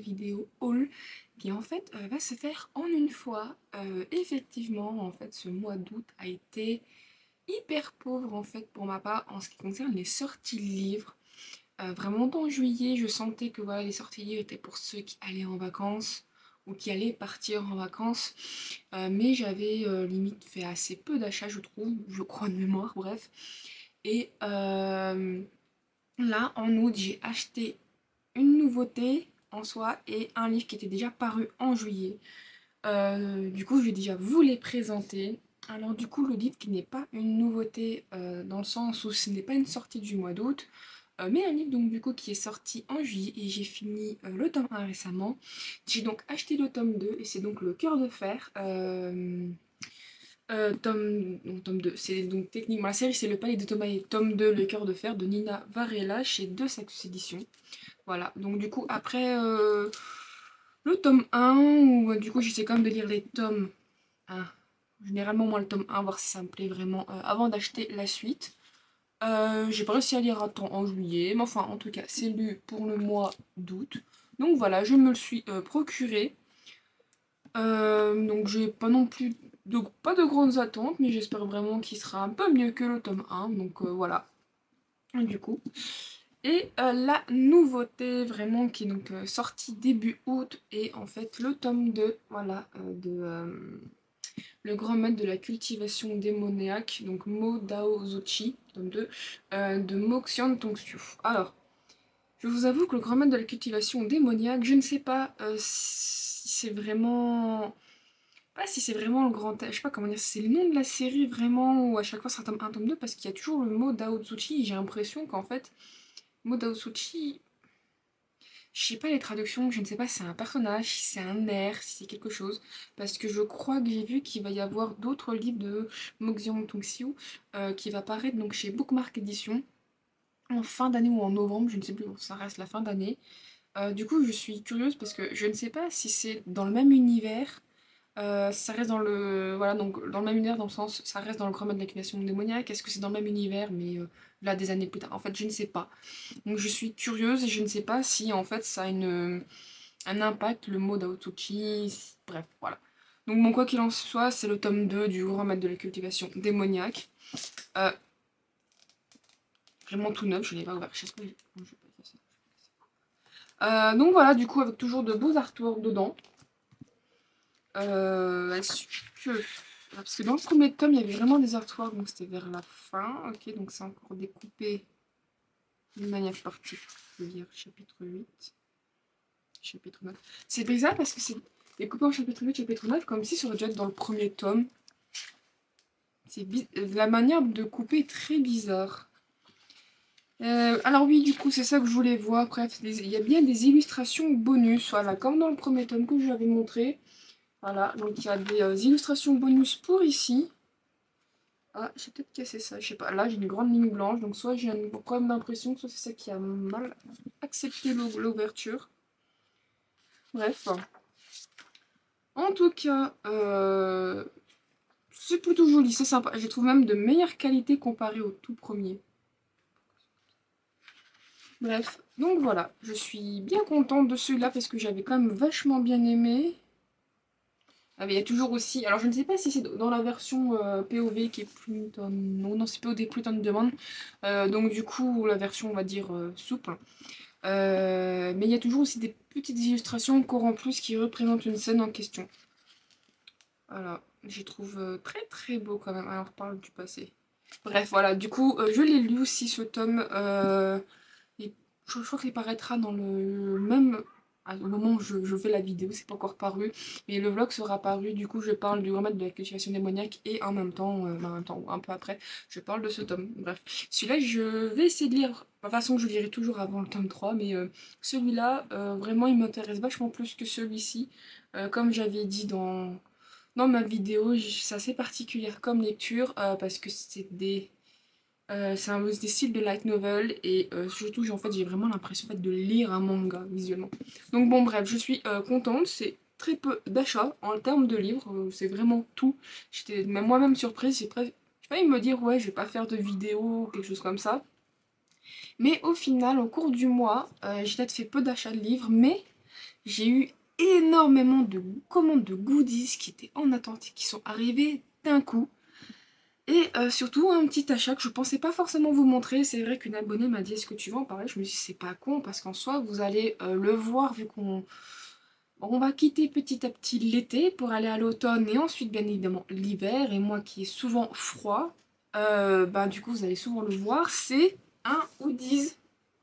vidéo haul qui en fait va se faire en une fois. Effectivement, en fait, ce mois d'août a été hyper pauvre en fait pour ma part en ce qui concerne les sorties livres. Vraiment en juillet, je sentais que voilà, les sorties livres étaient pour ceux qui allaient en vacances ou qui allaient partir en vacances. Mais j'avais limite fait assez peu d'achats, je trouve, je crois de mémoire, bref. Et là, en août, j'ai acheté une nouveauté en soi et un livre qui était déjà paru en juillet. Du coup, je vais déjà vous les présenter. Alors du coup, le livre qui n'est pas une nouveauté dans le sens où ce n'est pas une sortie du mois d'août, mais un livre donc du coup qui est sorti en juillet et j'ai fini le tome 1 récemment. J'ai donc acheté le tome 2 et c'est donc Le Cœur de Fer. Tome 2, c'est donc techniquement la série, c'est Le Palais de Thomas et tome 2, Le Cœur de Fer de Nina Varela chez Deux Sexes Éditions. Voilà, donc du coup après le tome 1, où du coup j'essaie quand même de lire les tomes 1. Généralement moi le tome 1, voir si ça me plaît vraiment avant d'acheter la suite. J'ai pas réussi à lire à temps en juillet, mais enfin en tout cas c'est lu pour le mois d'août. Donc voilà, je me le suis procuré. Donc j'ai pas non plus pas de grandes attentes, mais j'espère vraiment qu'il sera un peu mieux que le tome 1. Donc voilà, du coup. Et la nouveauté vraiment qui est donc sortie début août et en fait le tome 2, voilà, de Le grand maître de la cultivation démoniaque, donc Mo Dao Zuchi, tome 2, de Moxian Tongsu. Alors, je vous avoue que le grand maître de la cultivation démoniaque, je ne sais pas si c'est vraiment... Pas si c'est vraiment le grand... Je sais pas comment dire, si c'est le nom de la série vraiment, ou à chaque fois c'est un tome 1, tome 2, parce qu'il y a toujours le mot Dao Zuchi, et j'ai l'impression qu'en fait, Mo Dao Zuchi, je sais pas les traductions, je ne sais pas si c'est un personnage, si c'est un air, si c'est quelque chose, parce que je crois que j'ai vu qu'il va y avoir d'autres livres de Moxion Tongxiu qui va paraître donc chez Bookmark Edition en fin d'année ou en novembre, je ne sais plus, ça reste la fin d'année. Du coup, je suis curieuse parce que je ne sais pas si c'est dans le même univers, ça reste dans le voilà donc dans le même univers dans le sens ça reste dans le grand mode de l'accumulation démoniaque. Est-ce que c'est dans le même univers mais là des années plus tard? En fait, je ne sais pas. Donc je suis curieuse et je ne sais pas si en fait ça a un impact, le mot d'Aotsuchi, bref, voilà. Donc bon, quoi qu'il en soit, c'est le tome 2 du grand maître de la cultivation démoniaque. Euh, Vraiment tout neuf, je l'ai pas ouvert. Je sais pas, je vais pas faire ça. Donc voilà, du coup, avec toujours de beaux artworks dedans. Est-ce que... Parce que dans le premier tome, il y avait vraiment des artworks, donc c'était vers la fin. Ok, donc c'est encore découpé d'une manière particulière. Chapitre 8. Chapitre 9. C'est bizarre parce que c'est découpé en chapitre 8, chapitre 9, comme si ça aurait dû être dans le premier tome. La manière de couper est très bizarre. Alors oui, du coup, c'est ça que je voulais voir. Bref, il y a bien des illustrations bonus, voilà, comme dans le premier tome que je vous avais montré. Voilà, donc il y a des illustrations bonus pour ici. Ah, j'ai peut-être cassé ça, je sais pas. Là, j'ai une grande ligne blanche, donc soit j'ai un problème d'impression, soit c'est ça qui a mal accepté l'ouverture. Bref. En tout cas, c'est plutôt joli, c'est sympa. Je trouve même de meilleure qualité comparé au tout premier. Bref, donc voilà, je suis bien contente de celui-là parce que j'avais quand même vachement bien aimé. Ah, mais il y a toujours aussi, alors je ne sais pas si c'est dans la version POV qui est Pluton, non c'est POD Pluton demande, donc du coup la version on va dire souple. Mais il y a toujours aussi des petites illustrations encore en plus qui représentent une scène en question. Voilà, je trouve très très beau quand même. Alors, on parle du passé. Bref, voilà, du coup, je l'ai lu aussi ce tome. Et je crois qu'il paraîtra dans le même. Au moment où je fais la vidéo, c'est pas encore paru. Mais le vlog sera paru. Du coup, je parle du remède de la cultivation démoniaque. Et en même temps, ou un peu après, je parle de ce tome. Bref, celui-là, je vais essayer de lire. De toute façon, je lirai toujours avant le tome 3. Mais celui-là, vraiment, il m'intéresse vachement plus que celui-ci. Comme j'avais dit dans ma vidéo, c'est assez particulière comme lecture parce que c'est des styles de light novel et surtout en fait j'ai vraiment l'impression en fait, de lire un manga visuellement. Donc bon bref, je suis contente, c'est très peu d'achats en termes de livres, c'est vraiment tout. J'étais même moi-même surprise, j'ai failli me dire ouais je vais pas faire de vidéo ou quelque chose comme ça. Mais au final, au cours du mois, j'ai peut-être fait peu d'achats de livres, mais j'ai eu énormément de commandes de goodies qui étaient en attente et qui sont arrivées d'un coup. Et surtout un petit achat que je pensais pas forcément vous montrer. C'est vrai qu'une abonnée m'a dit est-ce que tu veux en parler. Je me dis c'est pas con parce qu'en soi vous allez le voir vu qu'on va quitter petit à petit l'été pour aller à l'automne et ensuite bien évidemment l'hiver. Et moi qui est souvent froid, bah du coup vous allez souvent le voir. C'est un hoodies.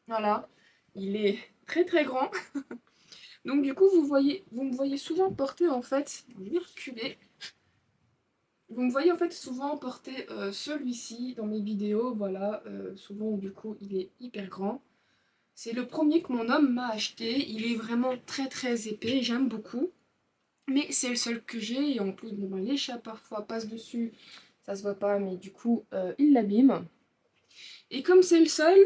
Voilà, il est très très grand. Donc du coup vous me voyez souvent porter en fait, je vais reculer. Vous me voyez en fait souvent porter celui-ci dans mes vidéos, voilà, souvent du coup il est hyper grand. C'est le premier que mon homme m'a acheté, il est vraiment très très épais, j'aime beaucoup. Mais c'est le seul que j'ai et en plus bon, ben, les chats parfois passent dessus, ça se voit pas mais du coup il l'abîme. Et comme c'est le seul,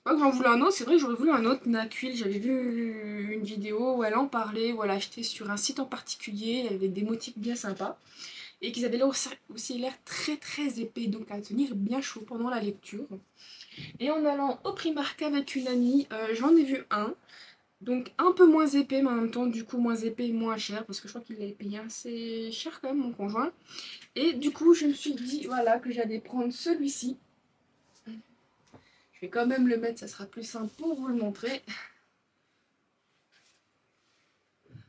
pas que j'en voulais un autre, c'est vrai que j'aurais voulu un autre Naquil. J'avais vu une vidéo où elle en parlait, où elle achetait sur un site en particulier, avec des motifs bien sympas. Et qu'ils avaient aussi l'air très très épais, donc à tenir bien chaud pendant la lecture. Et en allant au Primark avec une amie, j'en ai vu un. Donc un peu moins épais, mais en même temps du coup moins épais et moins cher, parce que je crois qu'il l'avait payé assez cher quand même mon conjoint. Et du coup je me suis dit voilà que j'allais prendre celui-ci. Je vais quand même le mettre, ça sera plus simple pour vous le montrer.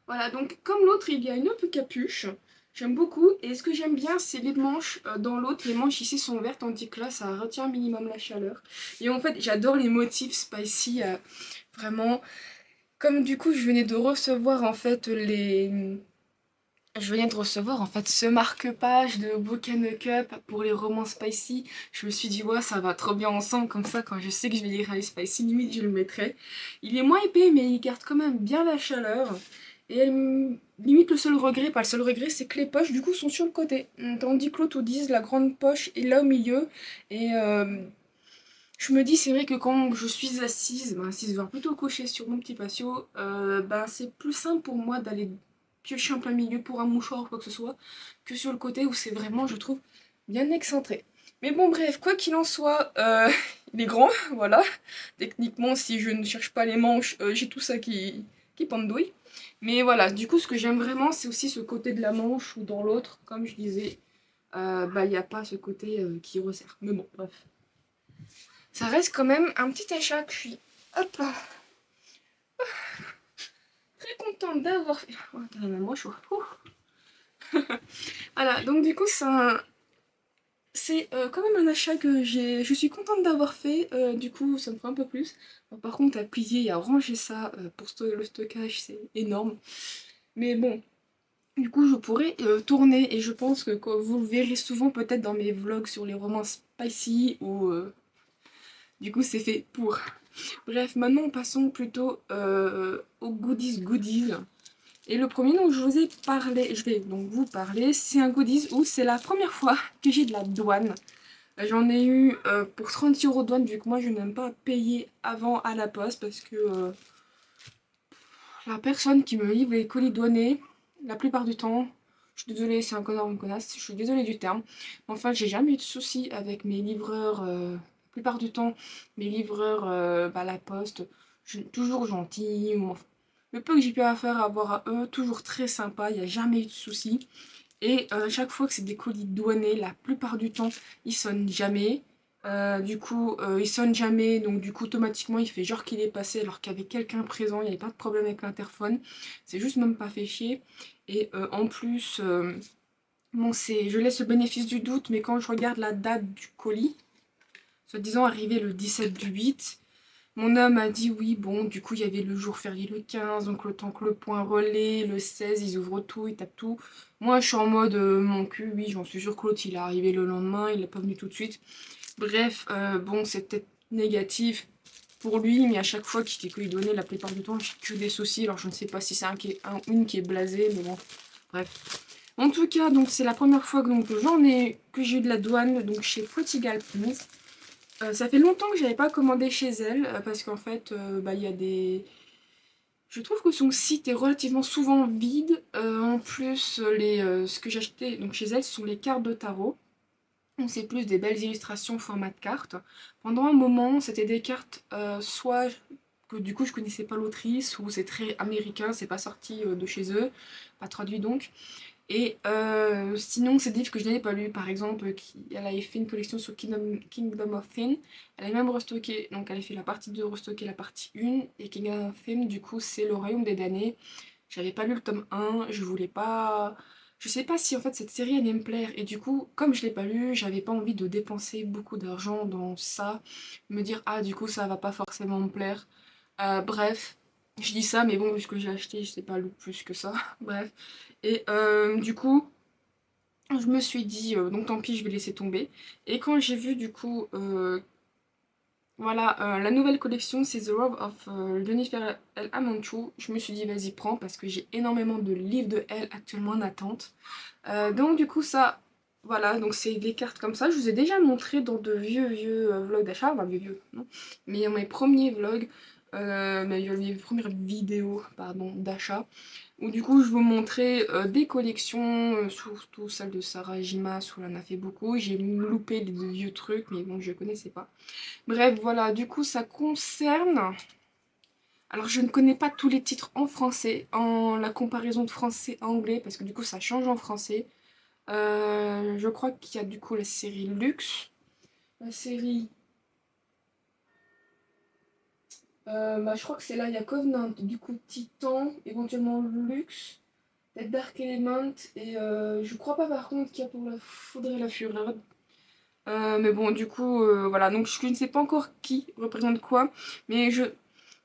Voilà, donc comme l'autre, il y a une autre capuche. J'aime beaucoup. Et ce que j'aime bien, c'est les manches. Dans l'autre, les manches ici sont vertes, tandis que là, ça retient un minimum la chaleur. Et en fait, j'adore les motifs spicy. Vraiment. Comme du coup, je venais de recevoir en fait Je venais de recevoir en fait ce marque-page de Book and Cup pour les romans spicy. Je me suis dit, ouais, ça va trop bien ensemble. Comme ça, quand je sais que je vais lire les spicy, limite, je le mettrai. Il est moins épais, mais il garde quand même bien la chaleur. Et limite, le seul regret, pas le seul regret, c'est que les poches, du coup, sont sur le côté. Tandis que l'autre, disent, la grande poche est là au milieu. Et je me dis, c'est vrai que quand je suis assise, voire plutôt couchée sur mon petit patio, c'est plus simple pour moi d'aller piocher en plein milieu pour un mouchoir ou quoi que ce soit, que sur le côté où c'est vraiment, je trouve, bien excentré. Mais bon, bref, quoi qu'il en soit, il est grand, voilà. Techniquement, si je ne cherche pas les manches, j'ai tout ça qui pendouille. Mais voilà, du coup, ce que j'aime vraiment, c'est aussi ce côté de la manche ou dans l'autre, comme je disais, il n'y a pas ce côté qui resserre. Mais bon, bref. Ça reste quand même un petit achat que je suis, hop là, très contente d'avoir fait. Oh, attends, même moi chaud. Voilà, donc du coup, c'est quand même un achat que je suis contente d'avoir fait. Du coup, ça me fait un peu plus. Bon, par contre, à plier et à ranger ça pour le stockage, c'est énorme. Mais bon, du coup, je pourrais tourner et je pense que vous le verrez souvent peut-être dans mes vlogs sur les romans spicy ou du coup, c'est fait pour. Bref, maintenant passons plutôt aux goodies. Et le premier dont je vous ai parlé, je vais donc vous parler, c'est un goodies où c'est la première fois que j'ai de la douane. J'en ai eu pour 30 € de douane, vu que moi je n'aime pas payer avant à la poste parce que la personne qui me livre les colis douanés, la plupart du temps, je suis désolée, c'est un connard ou une connasse, je suis désolée du terme. Mais enfin, j'ai jamais eu de soucis avec mes livreurs. La plupart du temps, mes livreurs la poste, toujours gentils. Le peu que j'ai pu avoir à eux, toujours très sympa, il n'y a jamais eu de soucis. Et chaque fois que c'est des colis douanés, la plupart du temps, ils sonnent jamais. Il sonne jamais, donc du coup, automatiquement, il fait genre qu'il est passé alors qu'il y avait quelqu'un présent, il n'y avait pas de problème avec l'interphone. C'est juste même pas fait chier. Et en plus, bon, je laisse le bénéfice du doute, mais quand je regarde la date du colis, soi-disant arrivé le 17 du 8, mon homme a dit oui, bon, du coup, il y avait le jour férié le 15, donc le temps que le point relais, le 16, ils ouvrent tout, ils tapent tout. Moi, je suis en mode, mon cul, oui, j'en suis sûre que l'autre, il est arrivé le lendemain, il n'est pas venu tout de suite. Bref, bon, c'est peut-être négatif pour lui, mais à chaque fois qu'il donnait, la plupart du temps, j'ai que des soucis. Alors, je ne sais pas si c'est une qui est blasée, mais bon, bref. En tout cas, donc c'est la première fois que j'ai eu de la douane, donc chez Portugal Prince. Ça fait longtemps que j'avais pas commandé chez elle, parce qu'en fait, il y a des... Je trouve que son site est relativement souvent vide. En plus, ce que j'achetais donc chez elle, ce sont les cartes de tarot. Donc c'est plus des belles illustrations format de cartes. Pendant un moment, c'était des cartes soit que du coup je connaissais pas l'autrice, ou c'est très américain, c'est pas sorti de chez eux, pas traduit donc. Et sinon, c'est des livres que je n'avais pas lu, par exemple, elle avait fait une collection sur Kingdom of Thine. Elle avait même restocké, donc elle a fait la partie 2, restocké la partie 1, et Kingdom of Thine, du coup, c'est Le Royaume des damnés. J'avais pas lu le tome 1, je voulais pas. Je sais pas si en fait cette série allait me plaire, et du coup, comme je l'ai pas lu, j'avais pas envie de dépenser beaucoup d'argent dans ça, me dire, ah, du coup, ça va pas forcément me plaire. Bref, je dis ça, mais bon, vu ce que j'ai acheté, je sais pas lu plus que ça. Bref. Et du coup, je me suis dit, donc tant pis, je vais laisser tomber. Et quand j'ai vu du coup, voilà, la nouvelle collection, c'est The Robe of Jennifer L. Amanchou, je me suis dit, vas-y, prends, parce que j'ai énormément de livres de elle actuellement en attente. Donc du coup, ça, voilà, donc c'est des cartes comme ça. Je vous ai déjà montré dans de vieux vlogs d'achat, enfin vieux, non, mais mes premiers vlogs, mes premières vidéos, pardon, d'achat, où du coup je vous montrais des collections, surtout celle de Sarah Jimas où elle en a fait beaucoup. J'ai loupé des vieux trucs, mais bon, je connaissais pas. Bref, voilà, du coup ça concerne... Alors je ne connais pas tous les titres en français, en la comparaison de français à anglais, parce que du coup ça change en français. Je crois qu'il y a du coup la série Luxe, la série... bah, je crois que c'est là, il y a Covenant, du coup Titan, éventuellement Luxe, peut-être Dark Element, et je crois pas par contre qu'il y a pour la Foudre et la Fureur. Mais bon, du coup, voilà, donc je ne sais pas encore qui représente quoi, mais je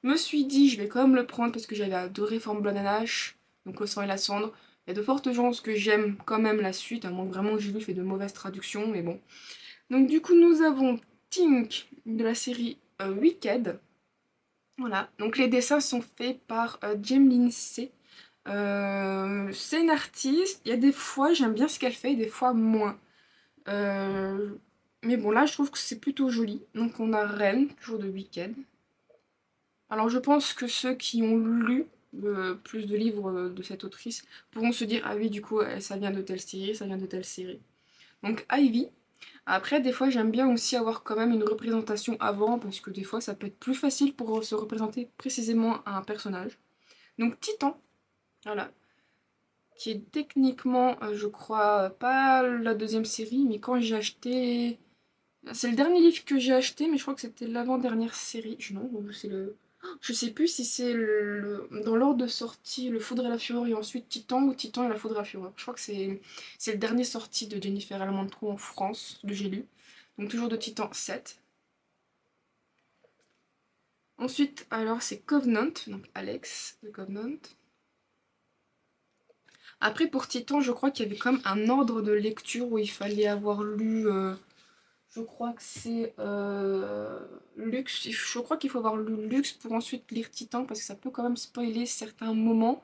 me suis dit, je vais quand même le prendre parce que j'avais adoré Forme H, donc Le sang et la cendre. Il y a de fortes chances que j'aime quand même la suite, à moins que vraiment j'ai lu fait de mauvaises traductions, mais bon. Donc du coup, nous avons Tink de la série Wicked. Voilà, donc les dessins sont faits par Jem Lindsay. C'est une artiste, il y a des fois j'aime bien ce qu'elle fait, des fois moins. Euh, mais bon, là je trouve que c'est plutôt joli. Donc on a Ren, toujours de Wicked. Alors je pense que ceux qui ont lu plus de livres de cette autrice pourront se dire, ah oui, du coup, ça vient de telle série, ça vient de telle série. Donc Ivy. Après, des fois, j'aime bien aussi avoir quand même une représentation avant, parce que des fois, ça peut être plus facile pour se représenter précisément un personnage. Donc Titan, voilà, qui est techniquement, je crois, pas la deuxième série, mais quand j'ai acheté... C'est le dernier livre que j'ai acheté, mais je crois que c'était l'avant-dernière série. Non, c'est le... Je sais plus si c'est dans l'ordre de sortie Le Foudre et la Fureur et ensuite Titan ou Titan et la Foudre et la Fureur. Je crois que c'est le dernier sorti de Jennifer Almantrou en France, que j'ai lu. Donc toujours de Titan 7. Ensuite, alors c'est Covenant, donc Alex de Covenant. Après pour Titan, je crois qu'il y avait quand même un ordre de lecture où il fallait avoir lu... je crois que c'est Luxe. Je crois qu'il faut avoir lu Luxe pour ensuite lire Titan parce que ça peut quand même spoiler certains moments.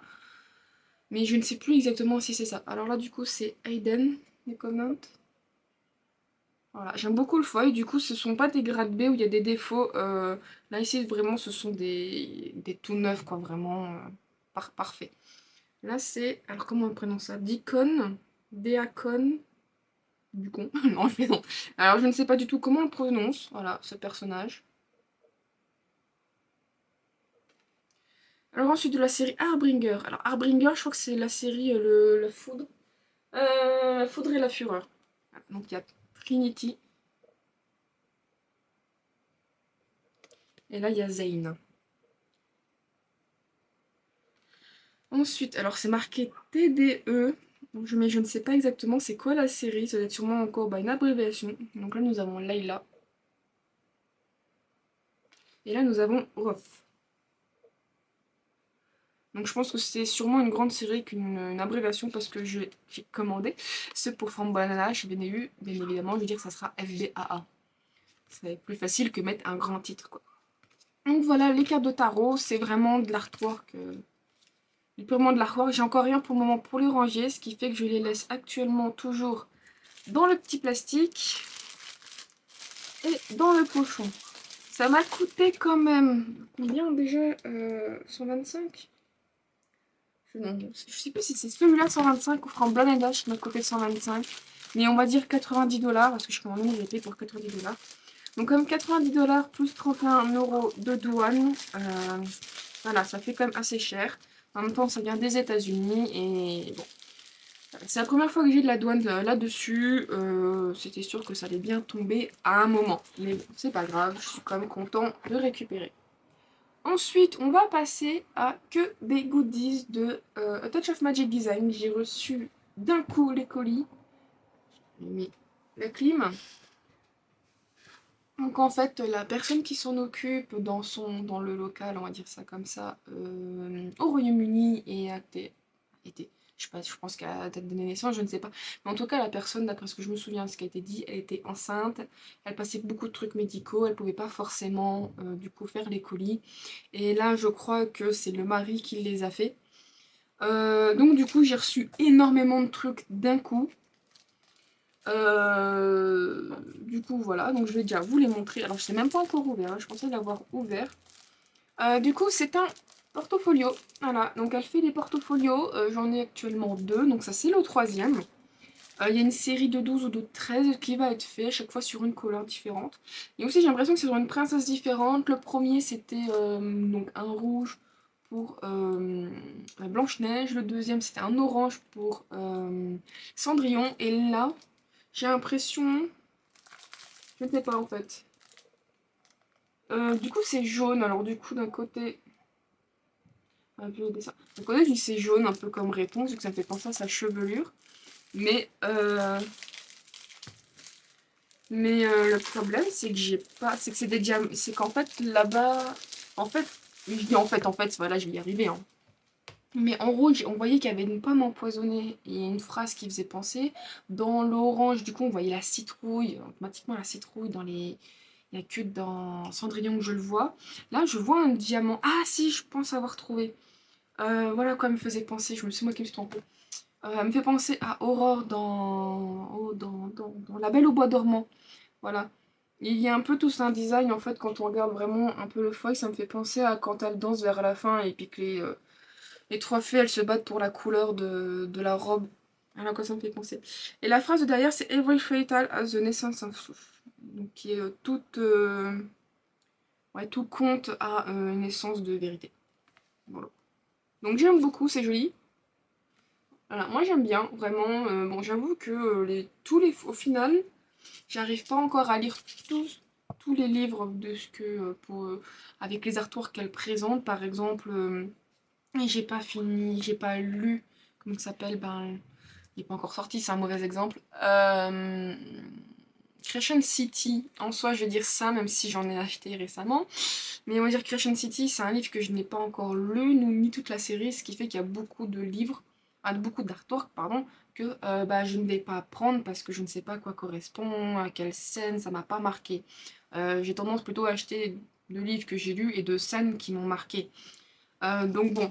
Mais je ne sais plus exactement si c'est ça. Alors là, du coup, c'est Aiden, les comments. Voilà, j'aime beaucoup le foil. Du coup, ce sont pas des grades B où il y a des défauts. Là, ici, vraiment, ce sont des tout neufs, quoi, vraiment parfait. Là, c'est. Alors, comment on prononce ça? Deacon. Deacon. Du con. Non, je non. Alors, je ne sais pas du tout comment on le prononce. Voilà, ce personnage. Alors ensuite de la série Harbinger. Alors Harbinger, je crois que c'est la série la foudre. La foudre et la fureur. Voilà, donc il y a Trinity. Et là il y a Zane. Ensuite, alors c'est marqué TDE. Donc, mais je ne sais pas exactement c'est quoi la série. Ça doit être sûrement encore une abréviation. Donc là nous avons Layla. Et là nous avons Roth. Donc je pense que c'est sûrement une grande série qu'une abréviation parce que j'ai commandé. Ce pour From Banana, chez BNU, bien évidemment, je veux dire que ça sera FBAA. C'est plus facile que mettre un grand titre, quoi. Donc voilà, les cartes de tarot, c'est vraiment de l'artwork. Purement de l'artwork. J'ai encore rien pour le moment pour les ranger, ce qui fait que je les laisse actuellement toujours dans le petit plastique et dans le pochon. Ça m'a coûté quand même, combien déjà 125. Je sais plus si c'est celui-là 125 ou From Blanadash qui m'a coûté 125. Mais on va dire 90$, parce que je suis quand même payé pour 90$. Donc comme 90 $ plus 31 € de douane, voilà, ça fait quand même assez cher. En même temps, ça vient des États-Unis et bon. C'est la première fois que j'ai de la douane là-dessus. C'était sûr que ça allait bien tomber à un moment. Mais bon, c'est pas grave, je suis quand même content de récupérer. Ensuite, on va passer à que des goodies de A Touch of Magic Design. J'ai reçu d'un coup les colis. J'ai mis la clim. Donc en fait, la personne qui s'en occupe dans le local, on va dire ça comme ça, au Royaume-Uni et était, je sais pas, je pense qu'à la date de naissance, je ne sais pas. Mais en tout cas, la personne, d'après ce que je me souviens, ce qui a été dit, elle était enceinte, elle passait beaucoup de trucs médicaux, elle pouvait pas forcément du coup faire les colis. Et là, je crois que c'est le mari qui les a fait. Donc du coup, j'ai reçu énormément de trucs d'un coup. Du coup, voilà, donc je vais déjà vous les montrer. Alors, je sais même pas encore ouvert, hein, je pensais l'avoir ouvert. Du coup, c'est un portfolio. Voilà, donc elle fait des portfolios. J'en ai actuellement deux, donc ça, c'est le troisième. Il y a une série de 12 ou de 13 qui va être fait, chaque fois sur une couleur différente. Et aussi, j'ai l'impression que c'est sur une princesse différente. Le premier, c'était donc un rouge pour Blanche-Neige. Le deuxième, c'était un orange pour Cendrillon. Et là, j'ai l'impression... Je ne sais pas en fait. Du coup c'est jaune, alors du coup d'un côté... D'un côté c'est jaune, un peu comme réponse, vu que ça me fait penser à sa chevelure. Mais, le problème c'est que j'ai pas... C'est que c'est des diamants... C'est qu'en fait là-bas... En fait, je dis en fait, voilà, je vais y arriver. Hein. Mais en rouge, on voyait qu'il y avait une pomme empoisonnée et une phrase qui faisait penser. Dans l'orange, du coup, on voyait la citrouille, automatiquement la citrouille dans les... Il n'y a que dans Cendrillon que je le vois. Là, je vois un diamant. Ah si, je pense avoir trouvé. Voilà quoi, elle me faisait penser. Je me suis moquée, je me suis trompée. Elle me fait penser à Aurore dans La Belle au Bois dormant. Voilà. Il y a un peu tout un design, en fait, quand on regarde vraiment un peu le foil, ça me fait penser à quand elle danse vers la fin et puis que les trois fées, elles se battent pour la couleur de la robe. Voilà à quoi ça me fait penser. Et la phrase de derrière, c'est Every fatal as the naissance of truth. Donc, qui est ouais, tout compte à une essence de vérité. Voilà. Donc j'aime beaucoup, c'est joli. Voilà, moi j'aime bien, vraiment. Bon, j'avoue que au final, j'arrive pas encore à lire tous les livres de ce que avec les artworks qu'elle présente. Par exemple, j'ai pas fini, j'ai pas lu, comment ça s'appelle, ben, il est pas encore sorti, c'est un mauvais exemple. Creation City, en soi, je vais dire ça, même si j'en ai acheté récemment. Mais on va dire Creation City, c'est un livre que je n'ai pas encore lu, ni toute la série, ce qui fait qu'il y a beaucoup de livres, beaucoup d'artworks, pardon, que bah, je ne vais pas prendre parce que je ne sais pas à quoi correspond, à quelle scène, ça m'a pas marqué. J'ai tendance plutôt à acheter de livres que j'ai lus et de scènes qui m'ont marqué. Donc bon,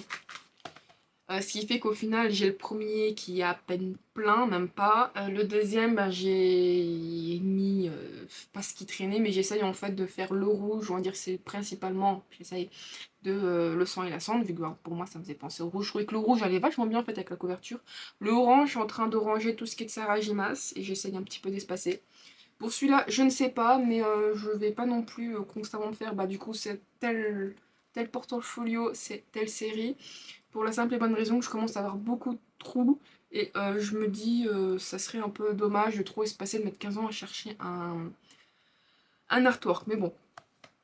ce qui fait qu'au final, j'ai le premier qui est à peine plein, même pas. Le deuxième, bah, j'ai mis, pas ce qui traînait, mais j'essaye en fait de faire le rouge, on va dire que c'est principalement, j'essaye de le sang et la cendre, vu que bah, pour moi ça me faisait penser au rouge. Je trouvais que le rouge allait vachement bien en fait avec la couverture. Le orange, je suis en train de ranger tout ce qui est de Sarah Jimas, et j'essaye un petit peu d'espacer. Pour celui-là, je ne sais pas, mais je vais pas non plus constamment faire, bah du coup c'est tel portfolio, c'est telle série. Pour la simple et bonne raison que je commence à avoir beaucoup de trous et je me dis ça serait un peu dommage de trop espacer de mettre 15 ans à chercher un artwork. Mais bon,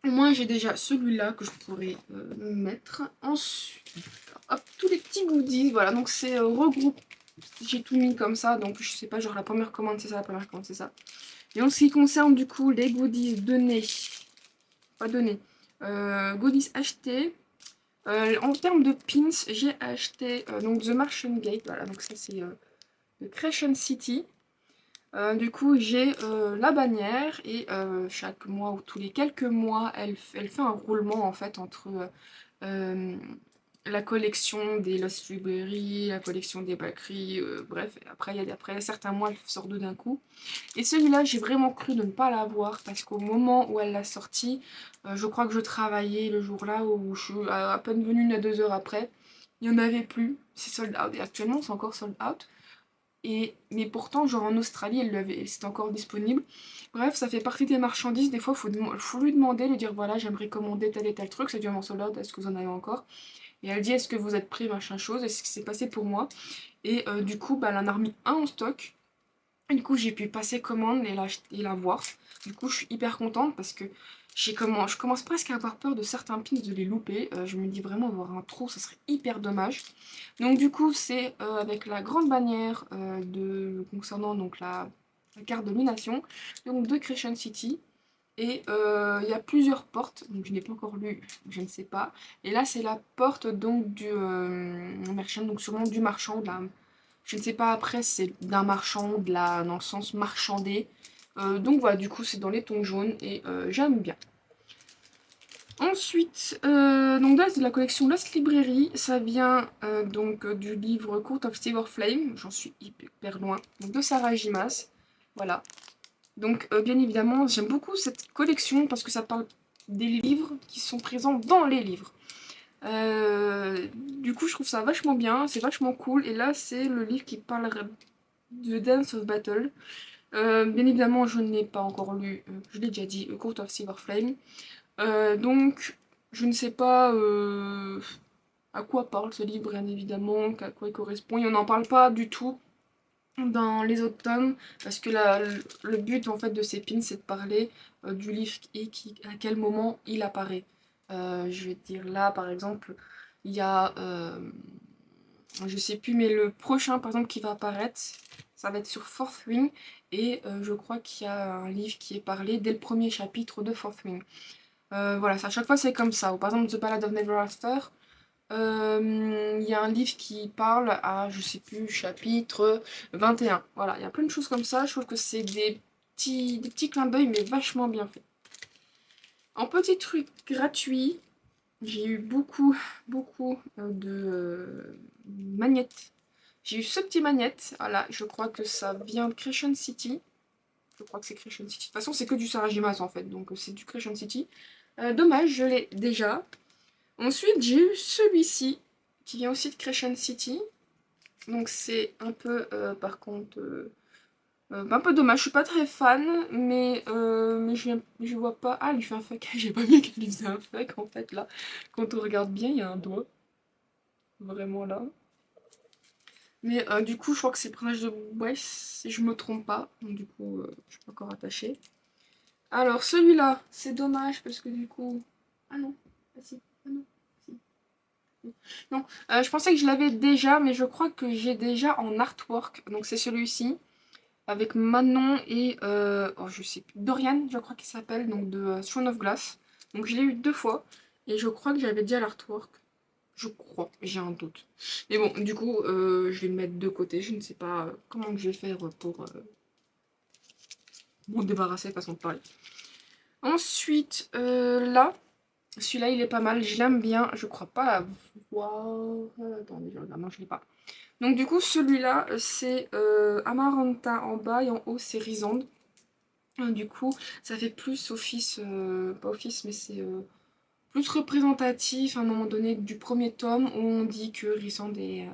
au moins j'ai déjà celui-là que je pourrais mettre. Ensuite, hop, tous les petits goodies, voilà, donc c'est regroupé. J'ai tout mis comme ça, donc je sais pas, genre la première commande c'est ça, la première commande c'est ça. Et en ce qui concerne du coup les goodies donnés, pas donnés, goodies achetés, en termes de pins, j'ai acheté donc The Martian Gate, voilà, donc ça c'est de Creation City. Du coup, j'ai la bannière et chaque mois ou tous les quelques mois, elle fait un roulement en fait entre euh, la collection des Lost Library, la collection des Bakery, bref, après certains mois, elle sort deux d'un coup. Et celui-là, j'ai vraiment cru de ne pas l'avoir parce qu'au moment où elle l'a sorti, je crois que je travaillais le jour-là où je suis à peine venue une à 2 heures après. Il n'y en avait plus, c'est sold out. Et actuellement, c'est encore sold out. Mais pourtant, genre en Australie, c'était encore disponible. Bref, ça fait partie des marchandises. Des fois, faut lui demander, lui dire voilà, j'aimerais commander tel et tel truc, c'est du mensolode, est-ce que vous en avez encore? Et elle dit est-ce que vous êtes prêt, machin chose, et c'est ce qui s'est passé pour moi. Et du coup, bah, elle en a remis un en stock. Et du coup, j'ai pu passer commande et la voir. Du coup, je suis hyper contente parce que je commence presque à avoir peur de certains pins de les louper. Je me dis vraiment avoir un trou, ça serait hyper dommage. Donc du coup, c'est avec la grande bannière concernant donc la carte domination, donc de Crescent City. Et il y a plusieurs portes, donc je n'ai pas encore lu, je ne sais pas. Et là, c'est la porte donc du merchant, donc sûrement du marchand, je ne sais pas après si c'est d'un marchand, dans le sens marchandé. Donc voilà, du coup, c'est dans les tons jaunes et j'aime bien. Ensuite, donc là, c'est de la collection Lost Librairie. Ça vient donc du livre Court of Silver Flame. J'en suis hyper loin. Donc de Sarah Jimas. Voilà. Donc, bien évidemment, j'aime beaucoup cette collection parce que ça parle des livres qui sont présents dans les livres. Du coup, je trouve ça vachement bien, c'est vachement cool. Et là, c'est le livre qui parle de Dance of Battle. Bien évidemment, je ne l'ai pas encore lu, je l'ai déjà dit, Court of Silver Flame. Donc, je ne sais pas à quoi parle ce livre, bien évidemment, à quoi il correspond. Et on n'en parle pas du tout dans les autres tomes, parce que le but en fait de ces pins, c'est de parler du livre et à quel moment il apparaît. Je vais te dire là, par exemple, il y a, je sais plus, mais le prochain, par exemple, qui va apparaître, ça va être sur Fourth Wing, et je crois qu'il y a un livre qui est parlé dès le premier chapitre de Fourth Wing. Voilà, à chaque fois c'est comme ça. Ou par exemple, The Ballad of Never After, il y a un livre qui parle à, je sais plus, chapitre 21. Voilà, il y a plein de choses comme ça. Je trouve que c'est des petits clins d'œil, mais vachement bien fait. En petit truc gratuit, j'ai eu beaucoup de magnettes. J'ai eu ce petit magnette. Voilà, je crois que ça vient de Crescent City. Je crois que c'est Crescent City. De toute façon, c'est que du Sarajimas en fait, donc c'est du Crescent City. Dommage, je l'ai déjà. Ensuite, j'ai eu celui-ci, qui vient aussi de Crescent City. Donc c'est un peu, par contre, un peu dommage. Je suis pas très fan, mais je vois pas... Ah, il lui fait un fuck. J'ai pas vu qu'il lui faisait un fuck, en fait, là. Quand on regarde bien, il y a un doigt. Vraiment, là. Mais du coup, je crois que c'est le personnage de Wes, si je me trompe pas. Donc du coup, je suis pas encore attachée. Alors, celui-là, c'est dommage, parce que du coup... Ah non, ah si, ah non. Non, je pensais que je l'avais déjà, mais je crois que j'ai déjà en artwork. Donc c'est celui-ci, avec Manon et, oh, je sais plus, Dorian, je crois qu'il s'appelle, donc de Throne of Glass. Donc je l'ai eu 2 fois, et je crois que j'avais déjà l'artwork. Je crois, j'ai un doute. Mais bon, du coup, je vais le mettre de côté. Je ne sais pas comment que je vais faire pour m'en débarrasser, façon de parler. Ensuite, là, celui-là, il est pas mal, je l'aime bien. Je crois pas l'avoir... Attendez, je regarde, non, je l'ai pas. Donc du coup, celui-là, c'est Amaranta en bas et en haut, c'est Rysande. Du coup, ça fait plus office, pas office, mais c'est plus représentatif à un moment donné du premier tome où on dit que Rysande est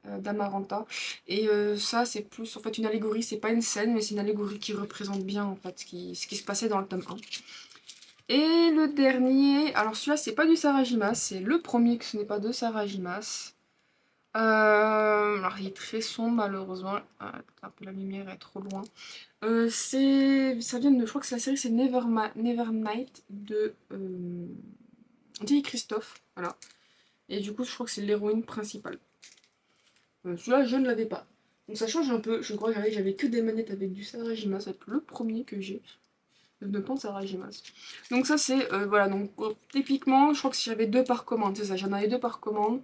d'Amaranta. Et ça, c'est plus en fait une allégorie, c'est pas une scène, mais c'est une allégorie qui représente bien en fait ce qui se passait dans le tome 1. Et le dernier, alors celui-là, c'est pas du Sarajimas, c'est le premier que ce n'est pas de Sarajimas. Alors il est très sombre malheureusement. Un peu la lumière est trop loin. Ça vient de, je crois que la série c'est Nevernight de J. Christophe, voilà. Et du coup je crois que c'est l'héroïne principale. Celui-là je ne l'avais pas. Donc ça change un peu. Je crois que j'avais que des manettes avec du Sarajimas. C'est le premier que j'ai. Ne pense Sarajimas. Donc ça c'est voilà, donc typiquement je crois que si j'avais 2 par commande, c'est ça, j'en avais 2 par commande.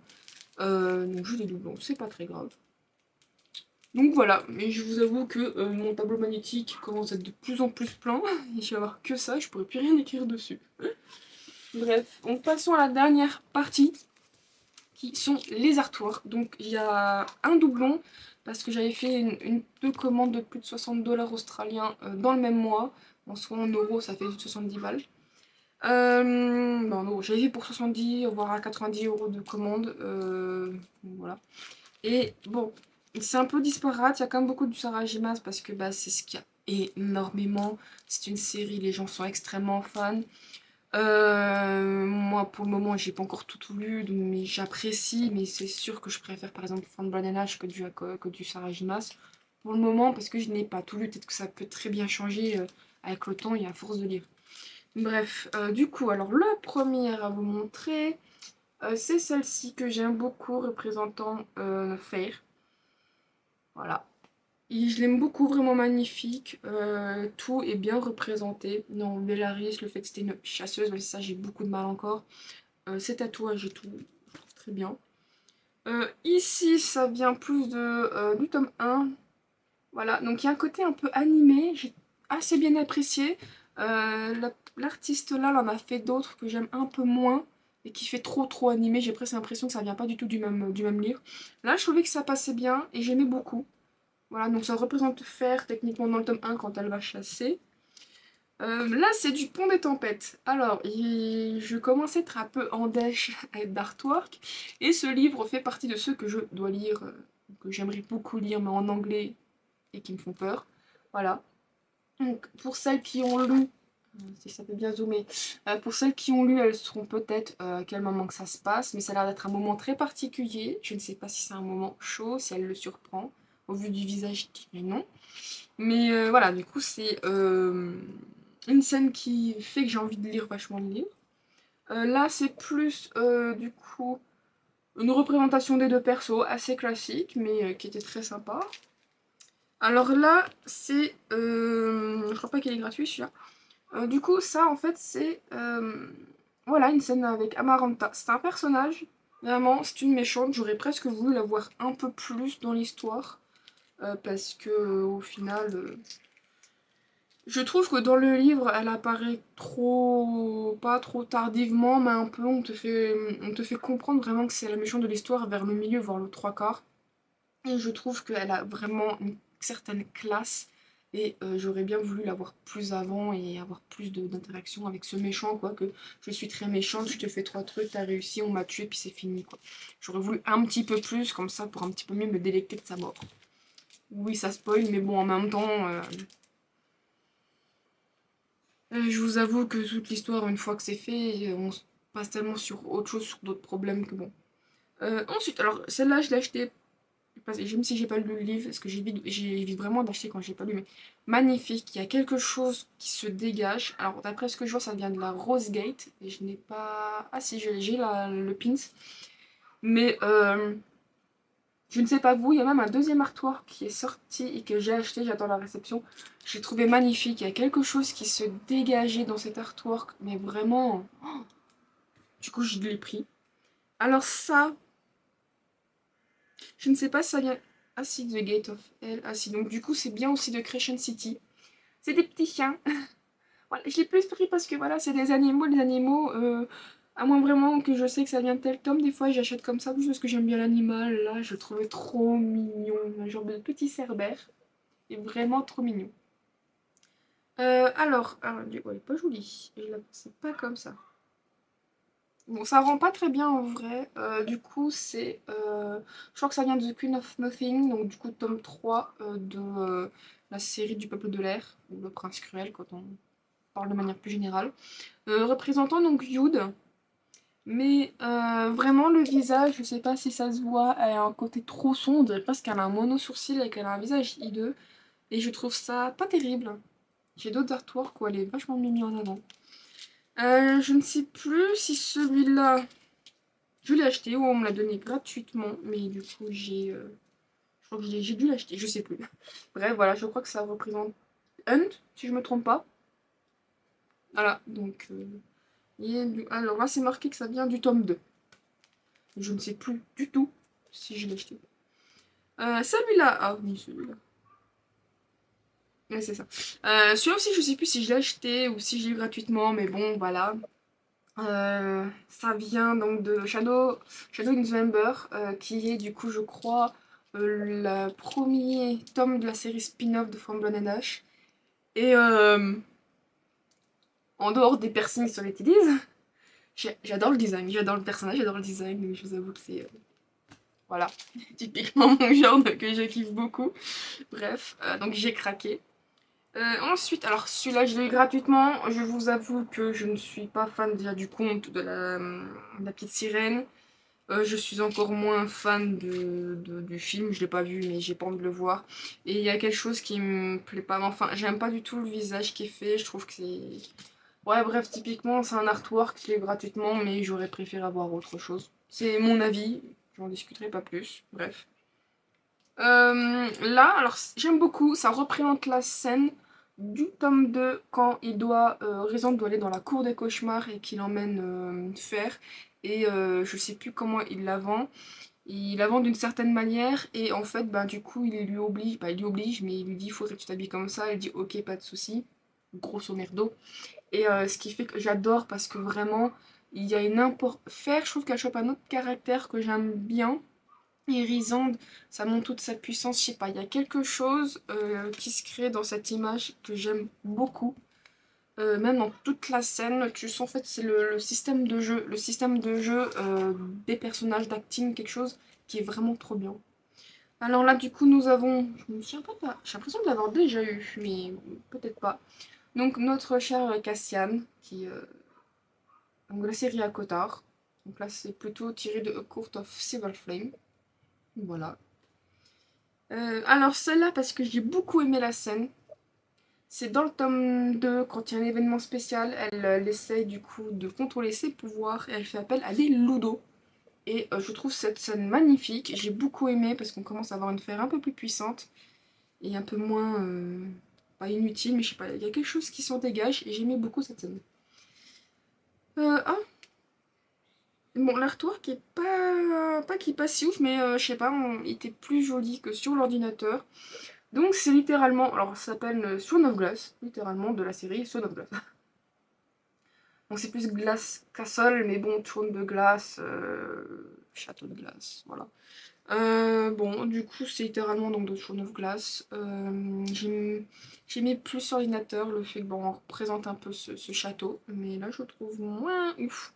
Donc je les doublons, c'est pas très grave. Donc voilà, mais je vous avoue que mon tableau magnétique commence à être de plus en plus plein. Et je vais avoir que ça, je pourrais plus rien écrire dessus. Bref, donc passons à la dernière partie, qui sont les artworks. Donc il y a un doublon, parce que j'avais fait deux commandes de plus de 60 $ australiens dans le même mois. En soit en euros, ça fait 70 balles. Non, j'avais fait pour 70, voire à 90 € de commande. Voilà. Et bon, C'est un peu disparate, il y a quand même beaucoup du Sarah J. Maas parce que bah, c'est ce qu'il y a énormément. C'est une série, les gens sont extrêmement fans. Moi, pour le moment, j'ai pas encore tout lu, mais j'apprécie, mais c'est sûr que je préfère par exemple Fan Age que du Sarah J. Maas. Pour le moment, parce que je n'ai pas tout lu, peut-être que ça peut très bien changer avec le temps et à force de lire. Bref, du coup, alors la première à vous montrer, c'est celle-ci que j'aime beaucoup, représentant Fair. Voilà. Et je l'aime beaucoup, vraiment magnifique. Tout est bien représenté. Non, Bellaris, le fait que c'était une chasseuse, mais ça j'ai beaucoup de mal encore. Ses tatouages et tout, je trouve très bien. Ici, ça vient plus du tome 1. Voilà, donc il y a un côté un peu animé, j'ai assez bien apprécié. L'artiste là, elle en a fait d'autres que j'aime un peu moins et qui fait trop animé. J'ai presque l'impression que ça vient pas du tout du même livre. Là, je trouvais que ça passait bien et j'aimais beaucoup. Voilà, donc ça représente Fer techniquement dans le tome 1 quand elle va chasser. Là, c'est du Pont des Tempêtes. Alors, je commence à être un peu en dèche d'artwork, et ce livre fait partie de ceux que je dois lire, que j'aimerais beaucoup lire, mais en anglais, et qui me font peur. Voilà. Donc, pour celles qui ont lu, si ça peut bien zoomer, pour celles qui ont lu, elles sauront peut-être à quel moment que ça se passe, mais ça a l'air d'être un moment très particulier. Je ne sais pas si c'est un moment chaud, si elle le surprend. Au vu du visage, je dirais non. Mais voilà, du coup, c'est une scène qui fait que j'ai envie de lire vachement le livre. Là, c'est plus, du coup, une représentation des deux persos, assez classique, mais qui était très sympa. Alors là, c'est... je crois pas qu'il est gratuit, celui-là. Du coup, ça, en fait, c'est... voilà, une scène avec Amaranta. C'est un personnage, vraiment, c'est une méchante. J'aurais presque voulu la voir un peu plus dans l'histoire. Parce que, au final... je trouve que dans le livre, elle apparaît trop, pas trop tardivement, mais un peu, on te fait comprendre vraiment que c'est la méchante de l'histoire vers le milieu, voire le trois quarts. Et je trouve qu'elle a vraiment une certaine classe, et j'aurais bien voulu la voir plus avant et avoir plus d'interaction avec ce méchant, quoi, que je suis très méchante, je te fais trois trucs, t'as réussi, on m'a tué, puis c'est fini, quoi. J'aurais voulu un petit peu plus, comme ça, pour un petit peu mieux me délecter de sa mort. Oui, ça spoil, mais bon, en même temps... je vous avoue que toute l'histoire, une fois que c'est fait, on se passe tellement sur autre chose, sur d'autres problèmes que bon. Ensuite, alors celle-là, je l'ai achetée, même si j'ai pas lu le livre, parce que j'évite vraiment d'acheter quand j'ai pas lu, mais magnifique, il y a quelque chose qui se dégage. Alors d'après ce que je vois, ça vient de la Rosegate, et je n'ai pas... Ah si, j'ai le pins. Mais je ne sais pas vous, il y a même un deuxième artwork qui est sorti et que j'ai acheté, j'attends la réception. J'ai trouvé magnifique, il y a quelque chose qui se dégageait dans cet artwork, mais vraiment... Du coup, je l'ai pris. Alors ça, je ne sais pas si ça vient... Ah si, The Gate of Hell. Ah si, donc du coup, c'est bien aussi de Crescent City. C'est des petits chiens. Voilà, je l'ai plus pris parce que voilà, c'est des animaux. Les animaux, à moins vraiment que je sais que ça vient de tel tome, des fois j'achète comme ça, juste parce que j'aime bien l'animal. Là, je le trouvais trop mignon. Un genre de petit cerbère. Et vraiment trop mignon. Ouais, pas joli. C'est pas comme ça. Bon, ça rend pas très bien en vrai. Du coup, c'est. Je crois que ça vient de The Queen of Nothing, donc du coup, tome 3 de la série du Peuple de l'air, ou le Prince Cruel, quand on parle de manière plus générale. Représentant donc Youd. Mais vraiment, le visage, je sais pas si ça se voit, elle a un côté trop sombre, on dirait presque qu'elle a un mono-sourcil et qu'elle a un visage hideux. Et je trouve ça pas terrible. J'ai d'autres artworks où elle est vachement mieux mise en avant. Je ne sais plus si celui-là, je l'ai acheté ou on me l'a donné gratuitement, mais du coup je crois que j'ai dû l'acheter, je sais plus. Bref, voilà, je crois que ça représente Hunt, si je me trompe pas. Voilà, donc alors là c'est marqué que ça vient du tome 2. Je ne sais plus du tout si je l'ai acheté. Celui-là, ah oui, celui-là. Ouais, c'est ça. Celui-là aussi, je sais plus si je l'ai acheté ou si je l'ai eu gratuitement, mais bon, voilà. Ça vient donc de Shadow in the Ember, qui est du coup, je crois, le premier tome de la série spin-off de From Blood and Ash. Et en dehors des piercings sur les titties, j'adore le design, j'adore le personnage, j'adore le design, mais je vous avoue que c'est... Voilà, typiquement mon genre que je kiffe beaucoup. Bref, donc j'ai craqué. Ensuite, alors celui-là je l'ai eu gratuitement. Je vous avoue que je ne suis pas fan déjà du conte de la petite sirène. Je suis encore moins fan du film, je l'ai pas vu mais j'ai pas envie de le voir. Et il y a quelque chose qui me plaît pas, enfin j'aime pas du tout le visage qui est fait, je trouve que c'est... Ouais bref, typiquement c'est un artwork, je l'ai eu gratuitement mais j'aurais préféré avoir autre chose. C'est mon avis, j'en discuterai pas plus, bref. Là, alors j'aime beaucoup, ça représente la scène du tome 2 quand il doit, Raison doit aller dans la cour des cauchemars et qu'il emmène Fer. Et je sais plus comment il la vend. Il la vend d'une certaine manière et en fait, bah, du coup, il lui oblige, bah, il lui oblige, mais il lui dit, il faudrait que tu t'habilles comme ça. Il dit, ok, pas de souci, grosso merdo. Et ce qui fait que j'adore parce que vraiment, il y a une import... Fer, je trouve qu'elle chope un autre caractère que j'aime bien. Et Rysande, ça montre toute sa puissance, je sais pas, il y a quelque chose qui se crée dans cette image que j'aime beaucoup. Même dans toute la scène, tu sens en fait c'est le système de jeu, des personnages d'acting, quelque chose qui est vraiment trop bien. Alors là du coup nous avons, je me souviens pas, j'ai l'impression de l'avoir déjà eu, mais peut-être pas. Donc notre cher Cassian, donc de la série à Cotard. Donc là c'est plutôt tiré de A Court of Silver Flame. Voilà. Alors celle-là, parce que j'ai beaucoup aimé la scène, c'est dans le tome 2, quand il y a un événement spécial, elle essaye du coup de contrôler ses pouvoirs et elle fait appel à des loups. Et je trouve cette scène magnifique, j'ai beaucoup aimé parce qu'on commence à avoir une fer un peu plus puissante et un peu moins, pas inutile, mais je sais pas, il y a quelque chose qui s'en dégage et j'aimais beaucoup cette scène. Ah, bon, l'artwork est pas qui est pas si ouf, mais je sais pas, il était plus joli que sur l'ordinateur. Donc c'est littéralement, alors ça s'appelle Throne of Glass, littéralement de la série Throne of Glass. Donc c'est plus Glass Castle, mais bon, trône de glace, château de glace, voilà. Bon, du coup c'est littéralement donc de Throne of Glass. J'aimais plus sur l'ordinateur le fait que bon, on représente un peu ce château, mais là je trouve moins ouf.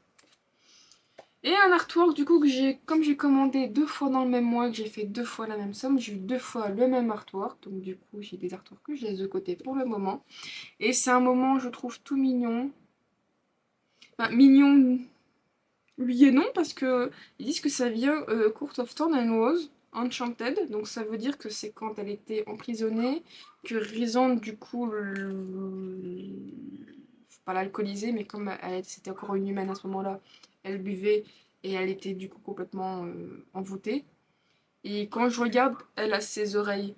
Et un artwork du coup que comme j'ai commandé 2 fois dans le même mois, que j'ai fait 2 fois la même somme, j'ai eu 2 fois le même artwork. Donc du coup j'ai des artworks que je laisse de côté pour le moment. Et c'est un moment je trouve tout mignon. Enfin, mignon, oui et non, parce que ils disent que ça vient Court of Thorn and Rose, Enchanted. Donc ça veut dire que c'est quand elle était emprisonnée, que Rysande du coup, faut pas l'alcooliser, mais comme c'était encore une humaine à ce moment-là, elle buvait et elle était du coup complètement envoûtée. Et quand je regarde, elle a ses oreilles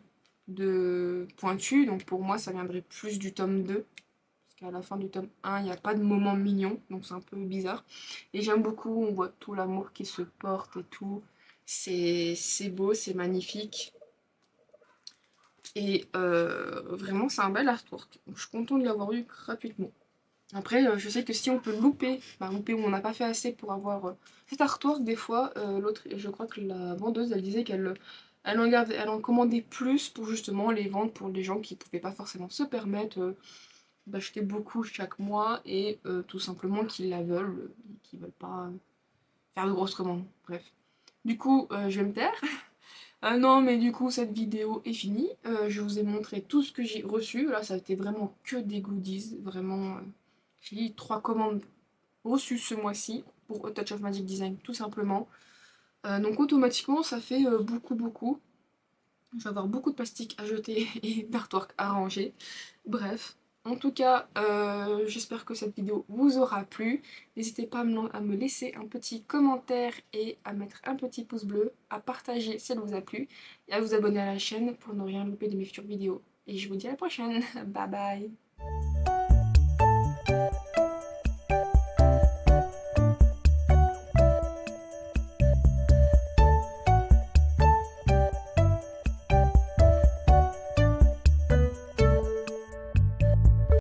de pointues, donc pour moi ça viendrait plus du tome 2. Parce qu'à la fin du tome 1, il n'y a pas de moment mignon, donc c'est un peu bizarre. Et j'aime beaucoup, on voit tout l'amour qui se porte et tout. C'est beau, c'est magnifique. Et vraiment, c'est un bel artwork. Donc, je suis contente de l'avoir eu gratuitement. Après, je sais que si on peut louper, louper ou on n'a pas fait assez pour avoir cet artwork, des fois, l'autre, je crois que la vendeuse, elle disait elle en commandait plus pour justement les vendre pour les gens qui ne pouvaient pas forcément se permettre d'acheter beaucoup chaque mois et tout simplement qui la veulent, qui veulent pas faire de grosses commandes. Bref. Du coup, je vais me taire. Non, mais du coup, cette vidéo est finie. Je vous ai montré tout ce que j'ai reçu. Là, ça a été vraiment que des goodies. Vraiment, j'ai eu 3 commandes reçues ce mois-ci pour A Touch of Magic Design, tout simplement. Donc, automatiquement, ça fait beaucoup, beaucoup. Je vais avoir beaucoup de plastique à jeter et d'artwork à ranger. Bref. En tout cas, j'espère que cette vidéo vous aura plu. N'hésitez pas à me laisser un petit commentaire et à mettre un petit pouce bleu, à partager si elle vous a plu et à vous abonner à la chaîne pour ne rien louper de mes futures vidéos. Et je vous dis à la prochaine. Bye bye.